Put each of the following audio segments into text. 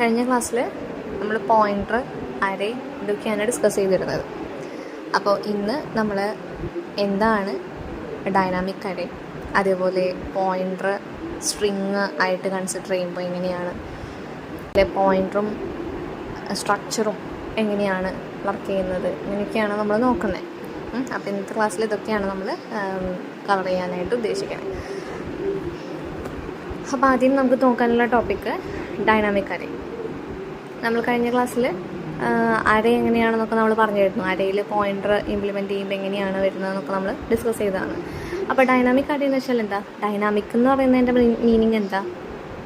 കഴിഞ്ഞ ക്ലാസ്സിൽ നമ്മൾ പോയിൻ്റർ, അറേ ഇതൊക്കെയാണ് ഡിസ്കസ് ചെയ്തിരുന്നത്. അപ്പോൾ ഇന്ന് നമ്മൾ എന്താണ് ഡൈനാമിക് അറേ, അതേപോലെ പോയിൻ്റർ സ്ട്രിങ് ആയിട്ട് കൺസിഡർ ചെയ്യുമ്പോൾ എങ്ങനെയാണ്, അല്ലെ പോയിൻ്ററും സ്ട്രക്ചറും എങ്ങനെയാണ് വർക്ക് ചെയ്യുന്നത്, ഇങ്ങനെയൊക്കെയാണ് നമ്മൾ നോക്കുന്നത്. അപ്പോൾ ഇന്നത്തെ ക്ലാസ്സിൽ ഇതൊക്കെയാണ് നമ്മൾ കവർ ചെയ്യാനായിട്ട് ഉദ്ദേശിക്കുന്നത്. അപ്പോൾ ആദ്യം നമുക്ക് നോക്കാനുള്ള ടോപ്പിക്ക് ഡൈനാമിക് അറേ. നമ്മൾ കഴിഞ്ഞ ക്ലാസ്സിൽ അറേ എങ്ങനെയാണെന്നൊക്കെ നമ്മൾ പറഞ്ഞിരുന്നു. അറേയിൽ പോയിൻ്റർ ഇംപ്ലിമെൻറ്റ് ചെയ്യുമ്പോൾ എങ്ങനെയാണ് വരുന്നതെന്നൊക്കെ നമ്മൾ ഡിസ്കസ് ചെയ്തതാണ്. അപ്പോൾ ഡൈനാമിക് അറേ എന്ന് വെച്ചാൽ എന്താ? ഡൈനാമിക് എന്ന് പറയുന്നതിൻ്റെ മീനിങ് എന്താ?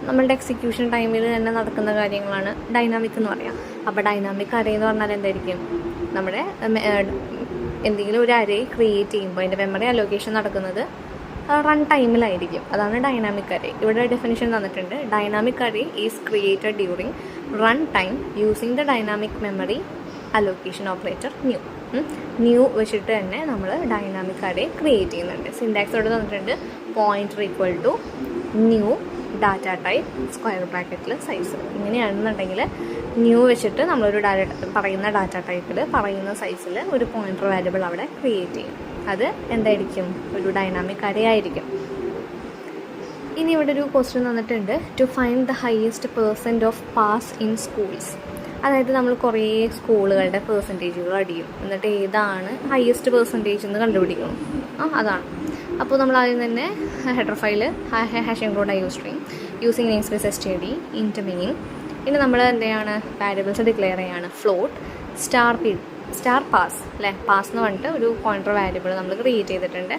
നമ്മളുടെ എക്സിക്യൂഷൻ ടൈമിൽ തന്നെ നടക്കുന്ന കാര്യങ്ങളാണ് ഡൈനാമിക് എന്ന് പറയാം. അപ്പോൾ ഡൈനാമിക് അറേ എന്ന് പറഞ്ഞാൽ എന്തായിരിക്കും? നമ്മുടെ എന്തെങ്കിലും ഒരു അറേ ക്രിയേറ്റ് ചെയ്യുമ്പോൾ അതിൻ്റെ മെമ്മറി അലോക്കേഷൻ നടക്കുന്നത് റൺ ടൈമിലായിരിക്കും. അതാണ് ഡൈനാമിക് അറേ. ഇവിടെ ഡെഫിനിഷൻ തന്നിട്ടുണ്ട്. Dynamic array is created during run time using the dynamic memory allocation operator new വെച്ചിട്ട് തന്നെ നമ്മൾ ഡൈനാമിക് അറേ ക്രിയേറ്റ് ചെയ്യുന്നുണ്ട്. സിൻടാക്സ് ഇവിടെ തന്നിട്ടുണ്ട്. Pointer equal to new data type square ബ്രാക്കറ്റിൽ സൈസ്. ഇങ്ങനെയാണെന്നുണ്ടെങ്കിൽ ന്യൂ വെച്ചിട്ട് നമ്മളൊരു പറയുന്ന ഡാറ്റ ടൈപ്പിൽ പറയുന്ന സൈസിൽ ഒരു പോയിൻ്റർ വാരിയബിൾ അവിടെ ക്രിയേറ്റ് ചെയ്യും. അത് എന്തായിരിക്കും? ഒരു ഡൈനാമിക് അറേ ആയിരിക്കും. ഇനി ഇവിടെ ഒരു ക്വസ്റ്റ്യൻ തന്നിട്ടുണ്ട്. To find the highest percent of pass in schools. അതായത് നമ്മൾ കുറേ സ്കൂളുകളുടെ പെർസെൻറ്റേജുകൾ അടിയും, എന്നിട്ട് ഏതാണ് ഹയസ്റ്റ് പെർസെൻറ്റേജ് എന്ന് കണ്ടുപിടിക്കണം. അതാണ്. അപ്പോൾ നമ്മൾ ആദ്യം തന്നെ header file hash include I string using name space std ഇൻറ്റ് മീൻ. ഇനി നമ്മൾ എന്തെയാണ് വാരിയബിൾസ് ഡിക്ലെയർ ചെയ്യാണ്. ഫ്ലോട്ട് സ്റ്റാർ പാസ് അല്ലേ, പാസ് എന്ന് പറഞ്ഞിട്ട് ഒരു പോയിൻ്റർ വാരിയബിൾ നമ്മൾ ക്രിയേറ്റ് ചെയ്തിട്ടുണ്ട്.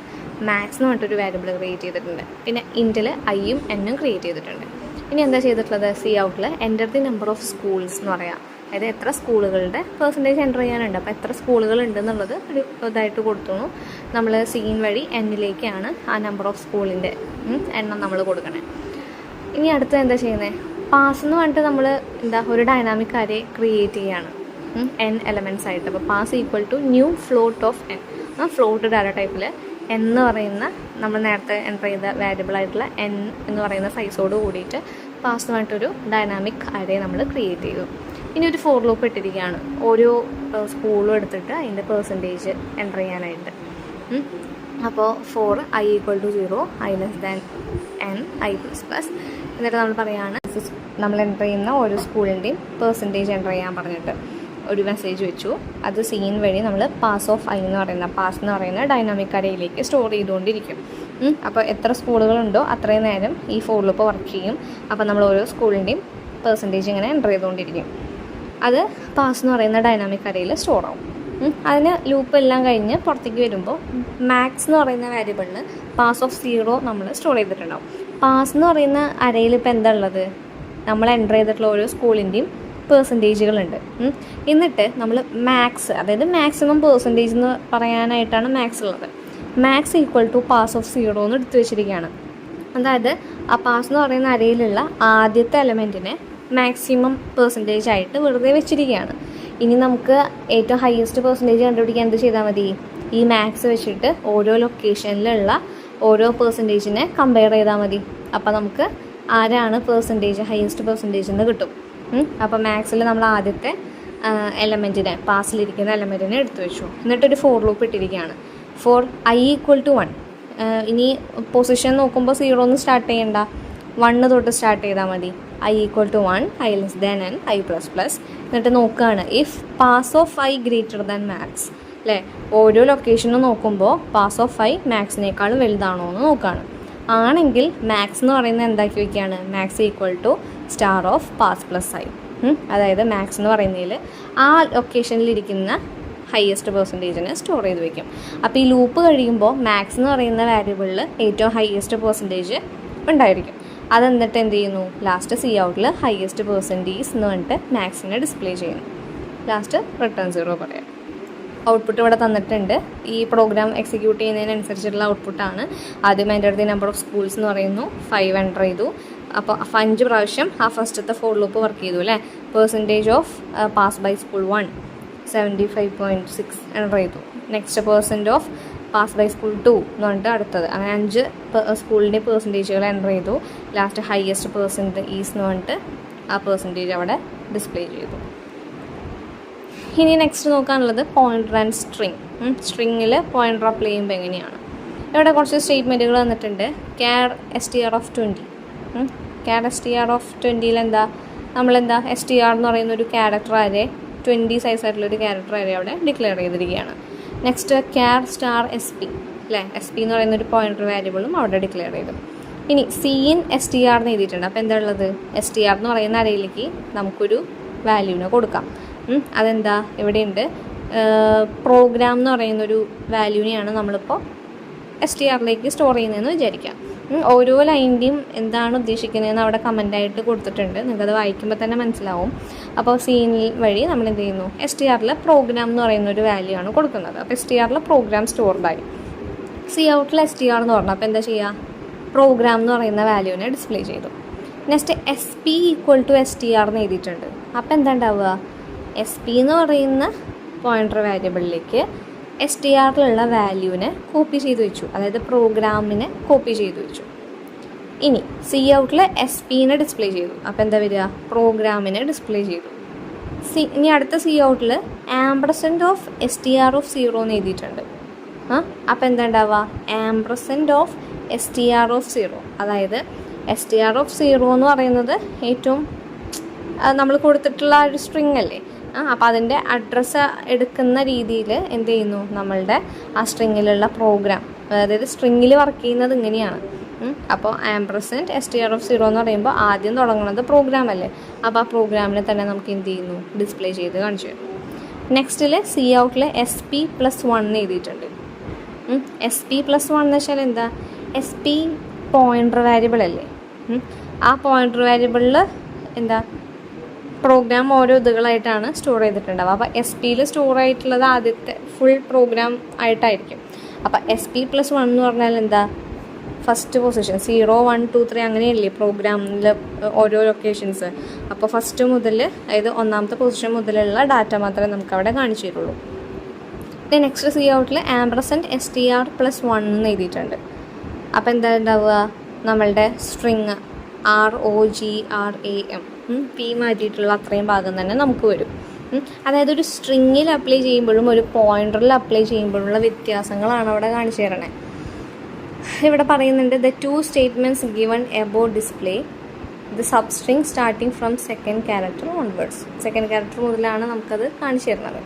മാക്സ് എന്ന് പറഞ്ഞിട്ടൊരു വാരിയബിൾ ക്രിയേറ്റ് ചെയ്തിട്ടുണ്ട്. പിന്നെ ഇൻറ്റിൽ ഐയും എന്നും ക്രിയേറ്റ് ചെയ്തിട്ടുണ്ട്. ഇനി എന്താ ചെയ്തിട്ടുള്ളത്? സി ഔട്ടിൽ enter the number of schools എന്ന് പറയാം. അതായത് എത്ര സ്കൂളുകളുടെ പെർസെൻറ്റേജ് എൻ്റർ ചെയ്യാനുണ്ട്. അപ്പോൾ എത്ര സ്കൂളുകൾ ഉണ്ടെന്നുള്ളത് ഒരു ഇതായിട്ട് കൊടുത്തു. നമ്മൾ സീൻ വഴി എന്നിലേക്കാണ് ആ നമ്പർ ഓഫ് സ്കൂളിൻ്റെ എണ്ണം നമ്മൾ കൊടുക്കണേ. ഇനി അടുത്ത് എന്താ ചെയ്യുന്നത്? പാസ് എന്ന് പറഞ്ഞിട്ട് നമ്മൾ ഒരു ഡൈനാമിക് അറേ ക്രിയേറ്റ് ചെയ്യാണ് n എലമെൻറ്റ്സ് ആയിട്ട്. അപ്പോൾ pass equal to new float of n. Float data ടൈപ്പിൽ എന്ന് പറയുന്ന നമ്മൾ നേരത്തെ എൻ്റർ ചെയ്ത വാരിയബിൾ ആയിട്ടുള്ള n എന്ന് പറയുന്ന സൈസോട് കൂടിയിട്ട് പാസ് എന്ന് പറഞ്ഞിട്ടൊരു ഡൈനാമിക് അറേ നമ്മൾ ക്രിയേറ്റ് ചെയ്തു. ഇനി ഒരു ഫോർ ലൂപ്പ് ഇട്ടിരിക്കുകയാണ്. ഓരോ സ്കൂളും എടുത്തിട്ട് അതിൻ്റെ പെർസെൻറ്റേജ് എൻ്റർ ചെയ്യാനായിട്ട്. അപ്പോൾ for i equal to 0, i less than n, i plus plus. എന്നിട്ട് നമ്മൾ പറയുകയാണ് നമ്മൾ എൻ്റർ ചെയ്യുന്ന ഓരോ സ്കൂളിൻ്റെയും പെർസെൻറ്റേജ് എൻ്റർ ചെയ്യാൻ പറഞ്ഞിട്ട് ഒരു മെസ്സേജ് വെച്ചു. അത് സീൻ വഴി നമ്മൾ പാസ് ഓഫ് ഐ എന്ന് പറയുന്ന പാസ് എന്ന് പറയുന്ന ഡൈനാമിക് അറേയിലേക്ക് സ്റ്റോർ ചെയ്തുകൊണ്ടിരിക്കും. അപ്പോൾ എത്ര സ്കൂളുകളുണ്ടോ അത്രയും നേരം ഈ ഫോർ ലൂപ്പ് വർക്ക് ചെയ്യും. അപ്പോൾ നമ്മൾ ഓരോ സ്കൂളിൻ്റെയും പെർസെൻറ്റേജ് ഇങ്ങനെ എൻ്റർ ചെയ്തുകൊണ്ടിരിക്കും. അത് പാസ് എന്ന് പറയുന്ന ഡൈനാമിക് അറേയിൽ സ്റ്റോർ ആവും. അതിന് ലൂപ്പ് എല്ലാം കഴിഞ്ഞ് പുറത്തേക്ക് വരുമ്പോൾ മാക്സ് എന്ന് പറയുന്ന വാരിയബിളിന് പാസ് ഓഫ് 0 നമ്മൾ സ്റ്റോർ ചെയ്തിട്ടുണ്ടാവും. പാസ് എന്ന് പറയുന്ന അറേയിൽ ഇപ്പോൾ എന്താ ഉള്ളത്? നമ്മൾ എൻ്റർ ചെയ്തിട്ടുള്ള ഓരോ സ്കൂളിൻ്റെയും പെർസെൻറ്റേജുകളുണ്ട്. എന്നിട്ട് നമ്മൾ മാക്സ്, അതായത് മാക്സിമം പെർസെൻറ്റേജ് എന്ന് പറയാനായിട്ടാണ് മാക്സ് ഉള്ളത്. Max equal to pass of 0 എന്ന് എടുത്തു വെച്ചിരിക്കുകയാണ്. അതായത് ആ പാസ് എന്ന് പറയുന്ന അരയിലുള്ള ആദ്യത്തെ എലമെൻറ്റിനെ മാക്സിമം പെർസെൻറ്റേജ് ആയിട്ട് വെറുതെ വെച്ചിരിക്കുകയാണ്. ഇനി നമുക്ക് ഏറ്റവും ഹയസ്റ്റ് പെർസെൻറ്റേജ് കണ്ടുപിടിക്കാൻ എന്ത് ചെയ്താൽ മതി? ഈ മാക്സ് വെച്ചിട്ട് ഓരോ ലൊക്കേഷനിലുള്ള ഓരോ പെർസെൻറ്റേജിനെ കമ്പയർ ചെയ്താൽ മതി. അപ്പോൾ നമുക്ക് ആരാണ് പെർസെൻറ്റേജ് ഹയസ്റ്റ് പെർസെൻറ്റേജ് എന്ന് കിട്ടും. അപ്പോൾ മാക്സിൽ നമ്മൾ ആദ്യത്തെ എലമെൻറ്റിനെ, പാസിലിരിക്കുന്ന എലമെൻറ്റിനെ എടുത്തു വെച്ചു. എന്നിട്ടൊരു ഫോർ ലൂപ്പ് ഇട്ടിരിക്കുകയാണ്. For i equal to 1. ഇനി പൊസിഷൻ നോക്കുമ്പോൾ 0 സ്റ്റാർട്ട് ചെയ്യണ്ട, 1 തൊട്ട് സ്റ്റാർട്ട് ചെയ്താൽ മതി. i equal to 1, i less than n, i plus plus. എന്നിട്ട് നോക്കുകയാണ് if pass of i greater than max അല്ലേ. ഓരോ ലൊക്കേഷനും നോക്കുമ്പോൾ പാസ് ഓഫ് i മാക്സിനേക്കാളും വലുതാണോ എന്ന് നോക്കുകയാണ്. ആണെങ്കിൽ മാക്സ് എന്ന് പറയുന്നത് എന്താക്കി വയ്ക്കുകയാണ്? Max equal to star of pass plus i. അതായത് മാക്സ് എന്ന് പറയുന്നതിൽ ആ ലൊക്കേഷനിലിരിക്കുന്ന ഹയസ്റ്റ് പെർസെൻറ്റേജിനെ സ്റ്റോർ ചെയ്ത് വയ്ക്കും. അപ്പോൾ ഈ ലൂപ്പ് കഴിയുമ്പോൾ മാക്സ് എന്ന് പറയുന്ന വാരിയബിളിൽ ഏറ്റവും ഹയസ്റ്റ് പെർസെൻറ്റേജ് ഉണ്ടായിരിക്കും. അതെന്നിട്ട് എന്ത് ചെയ്യുന്നു? ലാസ്റ്റ് സി ഔട്ടിൽ ഹയസ്റ്റ് പെർസെൻറ്റേജ് എന്ന് പറഞ്ഞിട്ട് മാക്സിനെ ഡിസ്പ്ലേ ചെയ്യുന്നു. ലാസ്റ്റ് റിട്ടേൺ 0 പറയാം. ഔട്ട്പുട്ട് ഇവിടെ തന്നിട്ടുണ്ട്. ഈ പ്രോഗ്രാം എക്സിക്യൂട്ട് ചെയ്യുന്നതിനനുസരിച്ചുള്ള ഔട്ട്പുട്ടാണ്. ആദ്യം enter the number of schools എന്ന് പറയുന്നു. 5 എൻ്റർ ചെയ്തു. അപ്പോൾ 5 പ്രാവശ്യം ആ ഫസ്റ്റത്തെ ഫോർ ലൂപ്പ് വർക്ക് ചെയ്തു അല്ലേ. Percentage of pass by school 1 75.6 enter ചെയ്തു. Next percent of pass by school 2 എന്ന് പറഞ്ഞിട്ട് അടുത്തത്. അങ്ങനെ 5 സ്കൂളിൻ്റെ പെർസെൻറ്റേജുകൾ എൻ്റർ ചെയ്തു. ലാസ്റ്റ് ഹയസ്റ്റ് പെർസെൻറ്റ് ഈസ് എന്ന് പറഞ്ഞിട്ട് ആ പെർസെൻറ്റേജ് അവിടെ ഡിസ്പ്ലേ ചെയ്തു. ഇനി നെക്സ്റ്റ് നോക്കാനുള്ളത് പോയിൻ്റർ ആൻഡ് സ്ട്രിങ്. സ്ട്രിങ്ങിൽ പോയിൻ്റർ അപ്ലൈ ചെയ്യുമ്പോൾ എങ്ങനെയാണ്. ഇവിടെ കുറച്ച് സ്റ്റേറ്റ്മെൻറ്റുകൾ തന്നിട്ടുണ്ട്. ക്യാർ str(20). ക്യാർ str(20) എന്താ, നമ്മളെന്താ str എന്ന് പറയുന്ന ഒരു ക്യാരക്ടർ അരേ 20 സൈസ് ആയിട്ടുള്ളൊരു ക്യാരക്ടർ അരേ അവിടെ ഡിക്ലെയർ ചെയ്തിരിക്കുകയാണ്. നെക്സ്റ്റ് ക്യാർ sp അല്ലേ, sp എന്ന് പറയുന്ന ഒരു പോയിൻ്റർ വാരിയബിളും അവിടെ ഡിക്ലെയർ ചെയ്തു. ഇനി cin str എന്ന് എഴുതിയിട്ടുണ്ട്. അപ്പോൾ എന്താ ഉള്ളത്, str എന്ന് പറയുന്ന അരയിലേക്ക് നമുക്കൊരു വാല്യൂവിനെ കൊടുക്കാം. അതെന്താ, ഇവിടെയുണ്ട് പ്രോഗ്രാം എന്ന് പറയുന്നൊരു വാല്യൂവിനെയാണ് നമ്മളിപ്പോൾ str-ലേക്ക് സ്റ്റോർ ചെയ്യുന്നതെന്ന് വിചാരിക്കാം. ഓരോ ലൈൻ്റെയും എന്താണ് ഉദ്ദേശിക്കുന്നതെന്ന് അവിടെ കമൻ്റായിട്ട് കൊടുത്തിട്ടുണ്ട്. നിങ്ങൾക്കത് വായിക്കുമ്പോൾ തന്നെ മനസ്സിലാവും. അപ്പോൾ സീൻ വഴി നമ്മൾ എന്ത് ചെയ്യുന്നു, str-ൽ പ്രോഗ്രാം എന്ന് പറയുന്ന ഒരു വാല്യൂ ആണ് കൊടുക്കുന്നത്. അപ്പോൾ str-ൽ പ്രോഗ്രാം സ്റ്റോർഡായി. cout-ൽ str എന്ന് പറഞ്ഞാൽ അപ്പോൾ എന്താ ചെയ്യുക, പ്രോഗ്രാം എന്ന് പറയുന്ന വാല്യൂവിനെ ഡിസ്പ്ലേ ചെയ്തു. നെക്സ്റ്റ് sp = str എന്ന് എഴുതിയിട്ടുണ്ട്. അപ്പോൾ എന്താ ഉണ്ടാവുക, sp എന്ന് പറയുന്ന പോയിൻ്റർ വാരിയബിളിലേക്ക് str-ലുള്ള വാല്യൂവിനെ കോപ്പി ചെയ്ത് വെച്ചു, അതായത് പ്രോഗ്രാമിനെ കോപ്പി ചെയ്ത് വെച്ചു. ഇനി cout-ൽ sp-നെ ഡിസ്പ്ലേ ചെയ്തു. അപ്പോൾ എന്താ വരിക, പ്രോഗ്രാമിനെ ഡിസ്പ്ലേ ചെയ്തു. ഇനി അടുത്ത cout-ൽ $str(0) എന്ന് എഴുതിയിട്ടുണ്ട്. അപ്പോൾ എന്താ ഉണ്ടാവുക, $str(0), അതായത് str(0) എന്ന് പറയുന്നത് ഏറ്റവും നമ്മൾ കൊടുത്തിട്ടുള്ള ഒരു സ്ട്രിങ് അല്ലേ. അപ്പോൾ അതിൻ്റെ അഡ്രസ്സ് എടുക്കുന്ന രീതിയിൽ എന്ത് ചെയ്യുന്നു, നമ്മളുടെ ആ സ്ട്രിങ്ങിലുള്ള പ്രോഗ്രാം, അതായത് സ്ട്രിങ്ങിൽ വർക്ക് ചെയ്യുന്നത് ഇങ്ങനെയാണ്. അപ്പോൾ $str(0) എന്ന് പറയുമ്പോൾ ആദ്യം തുടങ്ങുന്നത് പ്രോഗ്രാം അല്ലേ. അപ്പോൾ ആ പ്രോഗ്രാമിനെ തന്നെ നമുക്ക് എന്ത് ചെയ്യുന്നു, ഡിസ്പ്ലേ ചെയ്ത് കാണിച്ചു തരും. നെക്സ്റ്റിൽ cout-ൽ sp+1 എന്ന് എഴുതിയിട്ടുണ്ട്. sp+1 എന്ന് വെച്ചാൽ എന്താ, sp പോയിൻ്റർ വാരിയബിൾ അല്ലേ. ആ പോയിൻ്റർ വാരിയബിളിൽ എന്താ, പ്രോഗ്രാം ഓരോ ഇതുകളായിട്ടാണ് സ്റ്റോർ ചെയ്തിട്ടുണ്ടാവുക. അപ്പോൾ sp-ൽ സ്റ്റോർ ആയിട്ടുള്ളത് ആദ്യത്തെ ഫുൾ പ്രോഗ്രാം ആയിട്ടായിരിക്കും. അപ്പോൾ sp+1 എന്ന് പറഞ്ഞാൽ എന്താ, ഫസ്റ്റ് പൊസിഷൻ 0, 1, 2, 3 അങ്ങനെയല്ലേ പ്രോഗ്രാമിൽ ഓരോ ലൊക്കേഷൻസ്. അപ്പോൾ ഫസ്റ്റ് മുതൽ, അതായത് ഒന്നാമത്തെ പൊസിഷൻ മുതലുള്ള ഡാറ്റ മാത്രമേ നമുക്ക് അവിടെ കാണിച്ചു തരുള്ളൂ. നെക്സ്റ്റ് cout-ൽ $str+1 എന്ന് എഴുതിയിട്ടുണ്ട്. അപ്പോൾ എന്താ ഉണ്ടാവുക, നമ്മളുടെ സ്ട്രിങ് ROGRAM p മാറ്റിയിട്ടുള്ള അത്രയും ഭാഗം തന്നെ നമുക്ക് വരും. അതായത് ഒരു സ്ട്രിങ്ങിൽ അപ്ലൈ ചെയ്യുമ്പോഴും ഒരു പോയിൻ്ററിൽ അപ്ലൈ ചെയ്യുമ്പോഴുള്ള വ്യത്യാസങ്ങളാണ് അവിടെ കാണിച്ചു തരണേ. ഇവിടെ പറയുന്നുണ്ട്, the two statements given above display the substring starting from second character onwards. Second character മുതലാണ് നമുക്കത് കാണിച്ചു തരുന്നത്.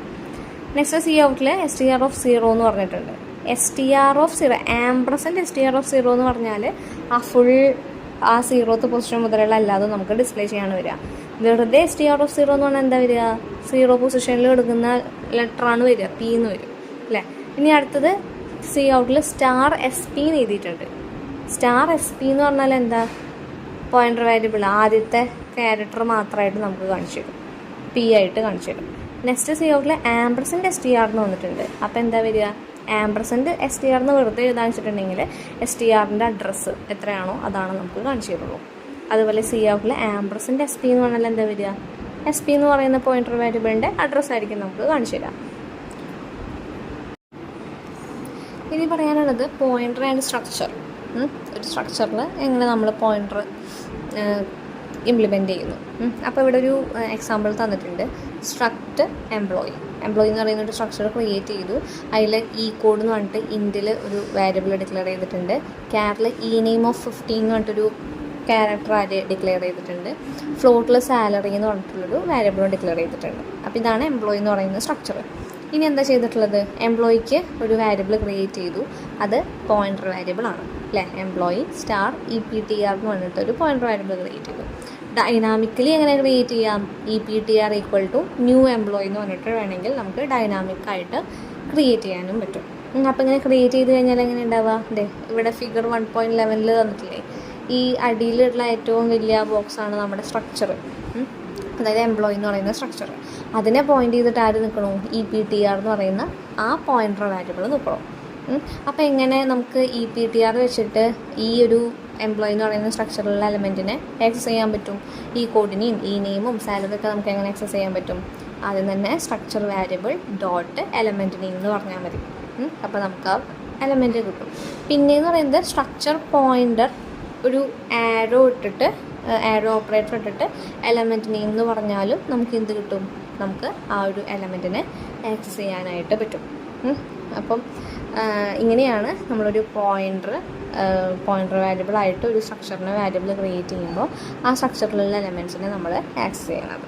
നെക്സ്റ്റ് cout-ൽ str(0) എന്ന് പറഞ്ഞിട്ടുണ്ട്. str(0) $str(0) എന്ന് പറഞ്ഞാൽ ആ ഫുൾ ആ 0th പൊസിഷൻ മുതലുള്ള അല്ലാതെ നമുക്ക് ഡിസ്പ്ലേ ചെയ്യാൻ വരിക. വെറുതെ str(0) എന്ന് പറഞ്ഞാൽ എന്താ വരിക, 0 പൊസിഷനിൽ എടുക്കുന്ന ലെറ്ററാണ് വരിക, p എന്ന് വരും അല്ലേ. ഇനി അടുത്തത് cout-ൽ $sp എന്ന് എഴുതിയിട്ടുണ്ട്. $sp എന്ന് പറഞ്ഞാൽ എന്താ, പോയിൻ്റർ വാരിയബിൾ ആദ്യത്തെ ക്യാരക്ടർ മാത്രമായിട്ട് നമുക്ക് കാണിച്ചു തരും, p ആയിട്ട് കാണിച്ചു തരും. നെക്സ്റ്റ് cout-ൽ $str എന്ന് വന്നിട്ടുണ്ട്. അപ്പോൾ എന്താ വരിക, $str എന്ന് വെറുതെ എഴുതാൻ വെച്ചിട്ടുണ്ടെങ്കിൽ str-ൻ്റെ അഡ്രസ്സ് എത്രയാണോ അതാണ് നമുക്ക് കാണിച്ചു തരുള്ളൂ. അതുപോലെ cout-ൽ $sp എന്ന് പറഞ്ഞാൽ എന്താ വരിക, sp എന്ന് പറയുന്ന പോയിൻ്റർ വാരിയബിളിൻ്റെ അഡ്രസ്സായിരിക്കും നമുക്ക് കാണിച്ചു തരാം. ഇനി പറയാനുള്ളത് പോയിൻ്റർ ആൻഡ് സ്ട്രക്ചർ. ഒരു സ്ട്രക്ചറിൽ എങ്ങനെ നമ്മൾ പോയിൻ്റർ ഇംപ്ലിമെൻറ്റ് ചെയ്യുന്നു. അപ്പോൾ ഇവിടെ ഒരു എക്സാമ്പിൾ തന്നിട്ടുണ്ട്. സ്ട്രക്റ്റ് എംപ്ലോയി എന്ന് പറയുന്ന ഒരു സ്ട്രക്ചർ ക്രിയേറ്റ് ചെയ്തു. അതിൽ കോഡ് എന്ന് പറഞ്ഞിട്ട് ഇൻറ്റിൽ ഒരു വാരിയബിൾ ഡിക്ലെയർ ചെയ്തിട്ടുണ്ട്. ക്യാറിൽ name of 15 എന്ന് പറഞ്ഞിട്ടൊരു ക്യാരക്ടർ ഡിക്ലെയർ ചെയ്തിട്ടുണ്ട്. ഫ്ലോട്ടിൽ സാലറി എന്ന് പറഞ്ഞിട്ടുള്ളൊരു വാരിയബിൾ ഡിക്ലെയർ ചെയ്തിട്ടുണ്ട്. അപ്പോൾ ഇതാണ് എംപ്ലോയി എന്ന് പറയുന്ന സ്ട്രക്ചർ. ഇനി എന്താ ചെയ്തിട്ടുള്ളത്, എംപ്ലോയിക്ക് ഒരു വാരിയബിൾ ക്രിയേറ്റ് ചെയ്തു. അത് പോയിൻ്റർ വാരിയബിൾ ആണ് അല്ലേ. എംപ്ലോയി $EPTR എന്ന് പറഞ്ഞിട്ടൊരു പോയിൻ്റർ വാരിയബിൾ ക്രിയേറ്റ് ചെയ്തു. ഡൈനാമിക്കലി എങ്ങനെ ക്രിയേറ്റ് ചെയ്യാം, EPTR = ന്യൂ എംപ്ലോയി എന്ന് പറഞ്ഞിട്ട് വേണമെങ്കിൽ നമുക്ക് ഡൈനാമിക്കായിട്ട് ക്രിയേറ്റ് ചെയ്യാനും പറ്റും. അപ്പോൾ ഇങ്ങനെ ക്രിയേറ്റ് ചെയ്ത് കഴിഞ്ഞാൽ എങ്ങനെ ഉണ്ടാവുക, അതെ ഇവിടെ ഫിഗർ 1.11 തന്നിട്ടില്ലേ, ഈ അടിയിലുള്ള ഏറ്റവും വലിയ ബോക്സാണ് നമ്മുടെ സ്ട്രക്ചർ, അതായത് എംപ്ലോയി എന്ന് പറയുന്ന സ്ട്രക്ചർ. അതിനെ പോയിൻ്റ് ചെയ്തിട്ട് ആര് നിൽക്കണോ, EPTR എന്ന് പറയുന്ന ആ പോയിൻ്റർ വാരിയബിൾ നിൽക്കണോ. അപ്പോൾ എങ്ങനെ നമുക്ക് EPTR വെച്ചിട്ട് ഈ ഒരു എംപ്ലോയി എന്ന് പറയുന്ന സ്ട്രക്ചറിലുള്ള എലമെൻറ്റിനെ ആക്സസ് ചെയ്യാൻ പറ്റും. ഈ കോഡിനെയും നെയിമും സാലറി ഒക്കെ നമുക്ക് എങ്ങനെ ആക്സസ് ചെയ്യാൻ പറ്റും, ആദ്യം തന്നെ structure variable dot element name എന്ന് പറഞ്ഞാൽ മതി. അപ്പോൾ നമുക്ക് ആ എലമെൻറ്റ് കിട്ടും. പിന്നെയെന്ന് പറയുന്നത് സ്ട്രക്ചർ പോയിൻ്റർ ഒരു ആരോ ഇട്ടിട്ട് ആരോ ഓപ്പറേറ്റർ ഇട്ടിട്ട് എലമെൻറ്റ് നെയിം എന്ന് പറഞ്ഞാലും നമുക്ക് എന്ത് കിട്ടും, നമുക്ക് ആ ഒരു എലമെൻറ്റിനെ ആക്സസ് ചെയ്യാനായിട്ട് പറ്റും. അപ്പം ഇങ്ങനെയാണ് നമ്മളൊരു പോയിൻ്റർ വാരിയബിളായിട്ട് ഒരു സ്ട്രക്ചറിനെ വാരിയബിൾ ക്രിയേറ്റ് ചെയ്യുമ്പോൾ ആ സ്ട്രക്ചറിലുള്ള എലമെൻറ്റ്സിനെ നമ്മൾ ആക്സസ് ചെയ്യണത്.